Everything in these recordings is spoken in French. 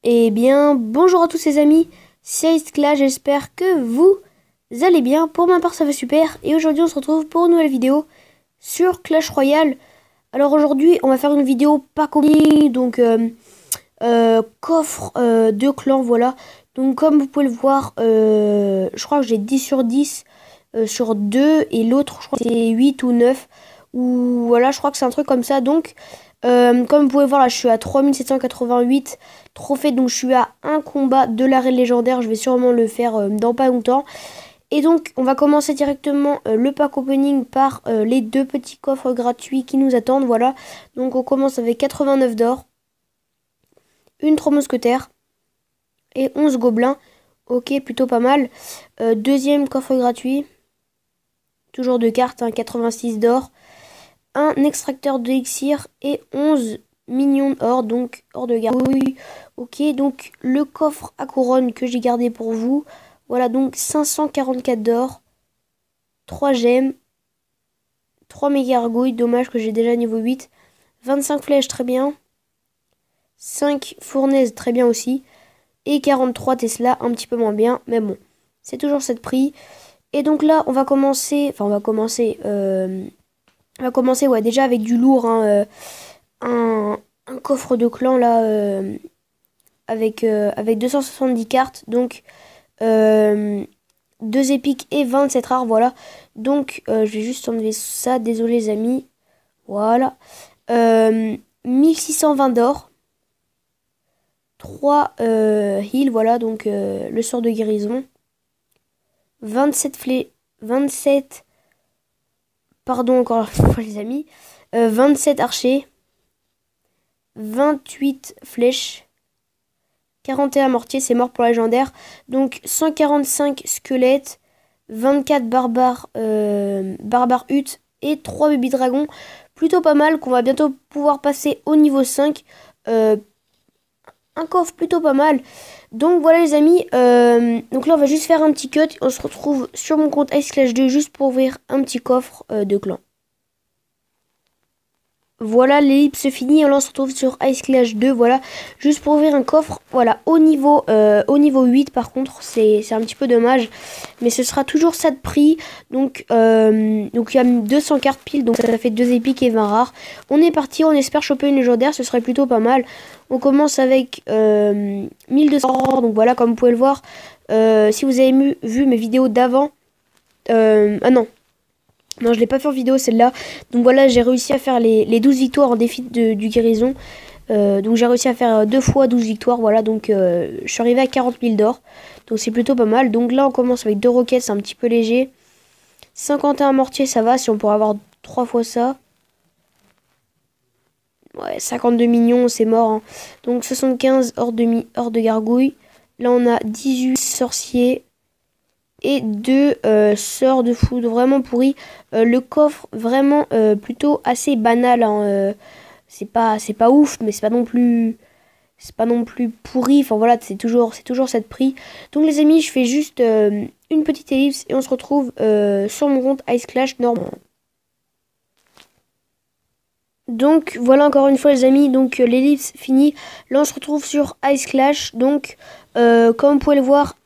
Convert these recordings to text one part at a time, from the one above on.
Eh bien, bonjour à tous les amis, c'est Iskla, j'espère que vous allez bien. Pour ma part, ça va super. Et aujourd'hui, on se retrouve pour une nouvelle vidéo sur Clash Royale. Alors aujourd'hui, on va faire une vidéo pas commune, donc coffre de clans, voilà. Donc comme vous pouvez le voir, je crois que j'ai 10 sur 10 sur 2 et l'autre, je crois que c'est 8 ou 9. Ou voilà, je crois que c'est un truc comme ça. Donc, comme vous pouvez voir, là, je suis à 3788 trophées. Donc, je suis à un combat de l'arène légendaire. Je vais sûrement le faire dans pas longtemps. Et donc, on va commencer directement le pack opening par les deux petits coffres gratuits qui nous attendent. Voilà. Donc, on commence avec 89 d'or, une 3 mousquetaires et 11 gobelins. Ok, plutôt pas mal. Deuxième coffre gratuit. Toujours deux cartes, hein, 86 d'or. Un extracteur d'élixir et 11 millions d'or, donc hors de gargouille. Ok, donc le coffre à couronne que j'ai gardé pour vous. Voilà, donc 544 d'or, 3 gemmes, 3 méga gargouilles, dommage que j'ai déjà niveau 8. 25 flèches, très bien. 5 fournaises, très bien aussi. Et 43 Tesla, un petit peu moins bien, mais bon, c'est toujours cette prix. Et donc là, on va commencer, ouais, déjà avec du lourd, hein, un coffre de clan là, avec 270 cartes, donc 2 épiques et 27 rares, voilà. Donc je vais juste enlever ça, désolé les amis, voilà. 1620 d'or, 3 heals, voilà, donc le sort de guérison. 27, pardon encore une fois les amis, 27 archers, 28 flèches, 41 mortiers, c'est mort pour la légendaire. Donc 145 squelettes, 24 barbares, huttes et 3 baby dragons. Plutôt pas mal, qu'on va bientôt pouvoir passer au niveau 5. Un coffre plutôt pas mal. Donc voilà les amis, donc là on va juste faire un petit cut. On se retrouve sur mon compte Ice2 juste pour ouvrir un petit coffre de clan. Voilà, l'ellipse finie, et là on se retrouve sur Ice Clash 2, voilà, juste pour ouvrir un coffre, voilà, au niveau 8 par contre, c'est un petit peu dommage, mais ce sera toujours ça de prix, donc il y a 200 cartes pile, donc ça fait 2 épiques et 20 rares. On est parti, on espère choper une légendaire, ce serait plutôt pas mal. On commence avec 1200 rares, donc voilà, comme vous pouvez le voir, si vous avez vu mes vidéos d'avant, ah non, je l'ai pas fait en vidéo celle-là. Donc voilà, j'ai réussi à faire les 12 victoires en défi du guérison. Donc j'ai réussi à faire 2 fois 12 victoires. Voilà, donc je suis arrivé à 40 000 d'or. Donc c'est plutôt pas mal. Donc là, on commence avec 2 roquettes, c'est un petit peu léger. 51 mortiers, ça va si on pourrait avoir 3 fois ça. Ouais, 52 millions, c'est mort. Hein. Donc 75 hors de gargouille. Là, on a 18 sorciers. Et 2 sorts de foudre vraiment pourris. Le coffre vraiment plutôt assez banal. Hein, c'est pas ouf, mais c'est pas non plus pourri. Enfin voilà, c'est toujours cette prix. Donc les amis, je fais juste une petite ellipse et on se retrouve sur mon compte Ice Clash normal. Donc voilà encore une fois les amis, donc l'ellipse finie. Là on se retrouve sur Ice Clash. Donc comme vous pouvez le voir,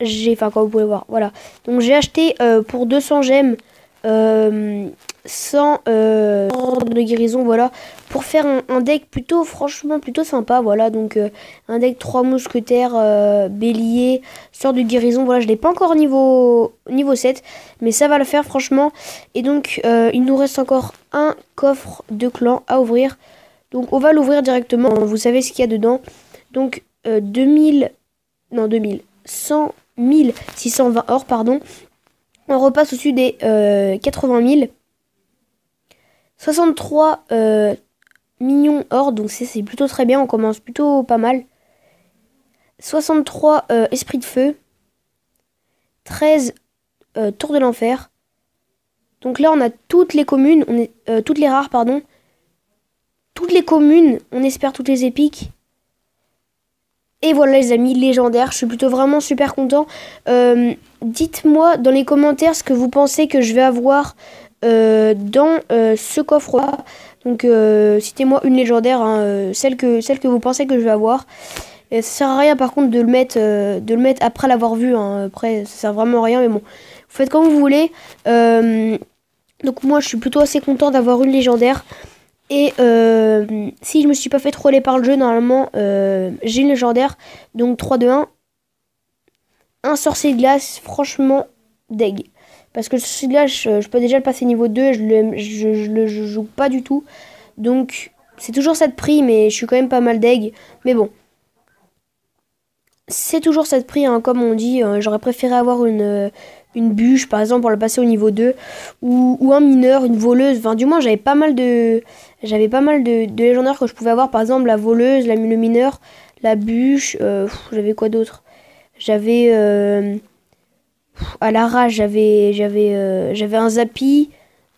voilà. Donc j'ai acheté pour 200 gemmes 100 de guérison, voilà, pour faire un deck franchement plutôt sympa, voilà. Donc un deck 3 mousquetaires, bélier, sort de guérison, voilà, je l'ai pas encore niveau 7, mais ça va le faire franchement. Et donc il nous reste encore un coffre de clan à ouvrir. Donc on va l'ouvrir directement, vous savez ce qu'il y a dedans. Donc 100 620 or, pardon. On repasse au-dessus des 80 000. 63 millions or, donc c'est plutôt très bien, on commence plutôt pas mal. 63 esprits de feu. 13 tours de l'enfer. Donc là on a toutes les communes, toutes les rares, pardon. Toutes les communes, on espère toutes les épiques. Et voilà les amis, légendaires, je suis plutôt vraiment super content. Dites-moi dans les commentaires ce que vous pensez que je vais avoir dans ce coffre-là. Donc citez-moi une légendaire, hein, celle que vous pensez que je vais avoir. Et ça sert à rien par contre de le mettre après l'avoir vu, hein. Après, ça sert vraiment à rien, mais bon. Vous faites comme vous voulez. Donc moi, je suis plutôt assez content d'avoir une légendaire. Et si je me suis pas fait troller par le jeu, normalement, j'ai une légendaire. Donc 3, 2, 1. Un sorcier de glace, franchement, deg. Parce que le sorcier de glace, je peux déjà le passer niveau 2. Je joue pas du tout. Donc, c'est toujours cette prix, mais je suis quand même pas mal deg. Mais bon. C'est toujours cette prix, hein, comme on dit. J'aurais préféré avoir une bûche, par exemple, pour le passer au niveau 2. Ou un mineur, une voleuse. Enfin, du moins, j'avais pas mal de légendaires que je pouvais avoir. Par exemple, la voleuse, le mineur, la bûche. J'avais quoi d'autre? J'avais... à la rage, j'avais un zappy,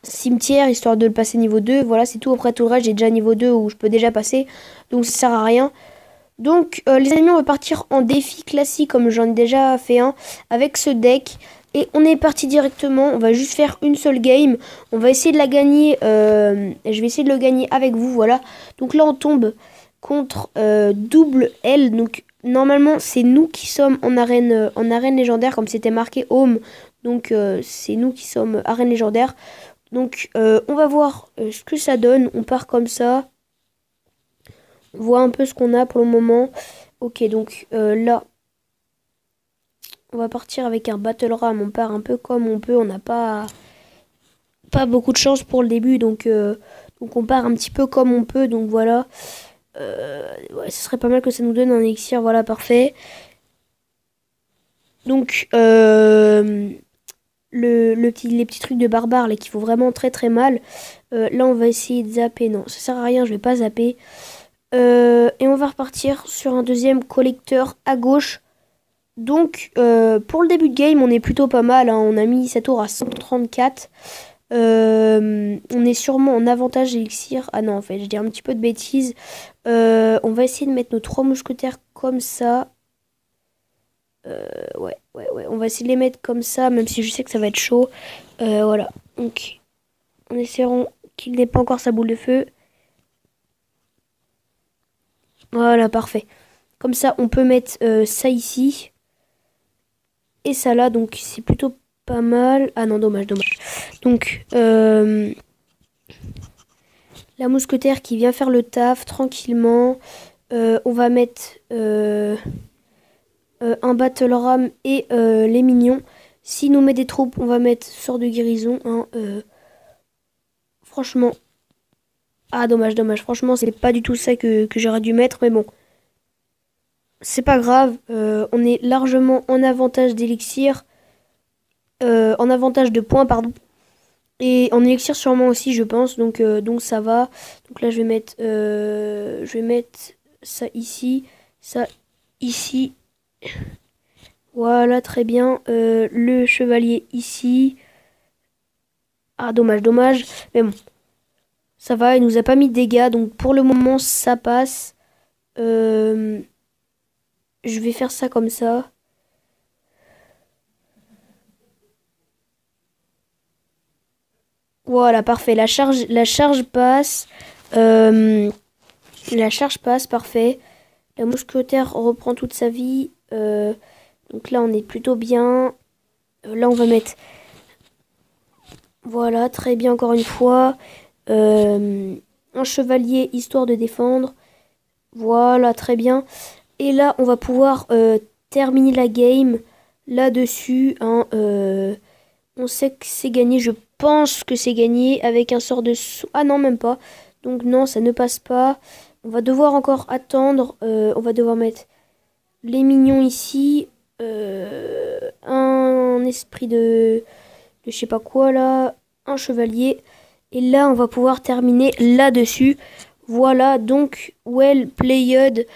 cimetière, histoire de le passer niveau 2. Voilà, c'est tout. Après, tout le reste, j'ai déjà niveau 2 où je peux déjà passer. Donc, ça sert à rien. Donc les amis, on va partir en défi classique comme j'en ai déjà fait un avec ce deck. Et on est parti directement, on va juste faire une seule game. On va essayer de la gagner, je vais essayer de le gagner avec vous, voilà. Donc là on tombe contre double L. Donc normalement c'est nous qui sommes en arène légendaire comme c'était marqué home. Donc c'est nous qui sommes arène légendaire. Donc on va voir ce que ça donne, on part comme ça. On voit un peu ce qu'on a pour le moment. Ok, donc là, on va partir avec un Battle Ram. On part un peu comme on peut. On n'a pas beaucoup de chance pour le début. Donc on part un petit peu comme on peut. Donc voilà. Ouais, ce serait pas mal que ça nous donne un élixir. Voilà, parfait. Donc, les petits trucs de barbare là, qui font vraiment très très mal. Là, on va essayer de zapper. Non, ça sert à rien. Je vais pas zapper. Et on va repartir sur un deuxième collecteur à gauche. Donc pour le début de game on est plutôt pas mal, hein. On a mis sa tour à 134. On est sûrement en avantage élixir. Ah non, en fait je dis un petit peu de bêtises. On va essayer de mettre nos 3 mousquetaires comme ça. Ouais. On va essayer de les mettre comme ça, même si je sais que ça va être chaud. Voilà. Donc en espérant qu'il n'ait pas encore sa boule de feu. Voilà, parfait. Comme ça, on peut mettre ça ici. Et ça là, donc c'est plutôt pas mal. Ah non, dommage. Donc, la mousquetaire qui vient faire le taf tranquillement. On va mettre un battle ram et les minions. S'il nous met des troupes, on va mettre sort de guérison. Hein, franchement. Ah, dommage. Franchement, c'est pas du tout ça que j'aurais dû mettre. Mais bon. C'est pas grave. On est largement en avantage d'élixir. En avantage de points, pardon. Et en élixir sûrement aussi, je pense. Donc ça va. Donc là, je vais mettre ça ici. Ça ici. Voilà, très bien. Le chevalier ici. Ah, dommage. Mais bon. Ça va, il nous a pas mis de dégâts. Donc pour le moment, ça passe. Je vais faire ça comme ça. Voilà, parfait. La charge passe. La charge passe, parfait. La mousquetaire reprend toute sa vie. Donc là, on est plutôt bien. Là, on va mettre... Voilà, très bien encore une fois. Un chevalier, histoire de défendre. Voilà, très bien. Et là, on va pouvoir terminer la game là-dessus. Hein, on sait que c'est gagné. Je pense que c'est gagné avec un sort de... Ah non, même pas. Donc non, ça ne passe pas. On va devoir encore attendre. On va devoir mettre les minions ici. Un esprit de je sais pas quoi là. Un chevalier. Et là, on va pouvoir terminer là-dessus. Voilà, donc, well played.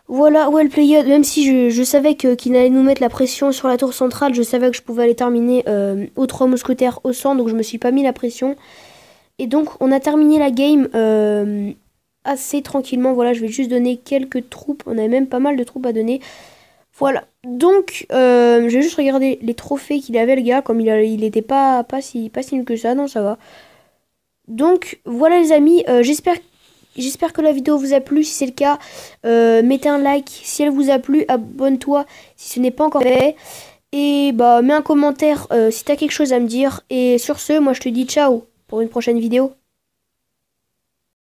Voilà, well played. Même si je savais qu'il allait nous mettre la pression sur la tour centrale, je savais que je pouvais aller terminer aux 3 mousquetaires au centre, donc je me suis pas mis la pression. Et donc, on a terminé la game assez tranquillement. Voilà, je vais juste donner quelques troupes. On avait même pas mal de troupes à donner. Voilà. Donc, je vais juste regarder les trophées qu'il avait, le gars. Comme il était pas si nul que ça. Non, ça va. Donc, voilà les amis. j'espère que la vidéo vous a plu. Si c'est le cas, mettez un like. Si elle vous a plu, abonne-toi si ce n'est pas encore fait. Et bah mets un commentaire si t'as quelque chose à me dire. Et sur ce, moi je te dis ciao pour une prochaine vidéo.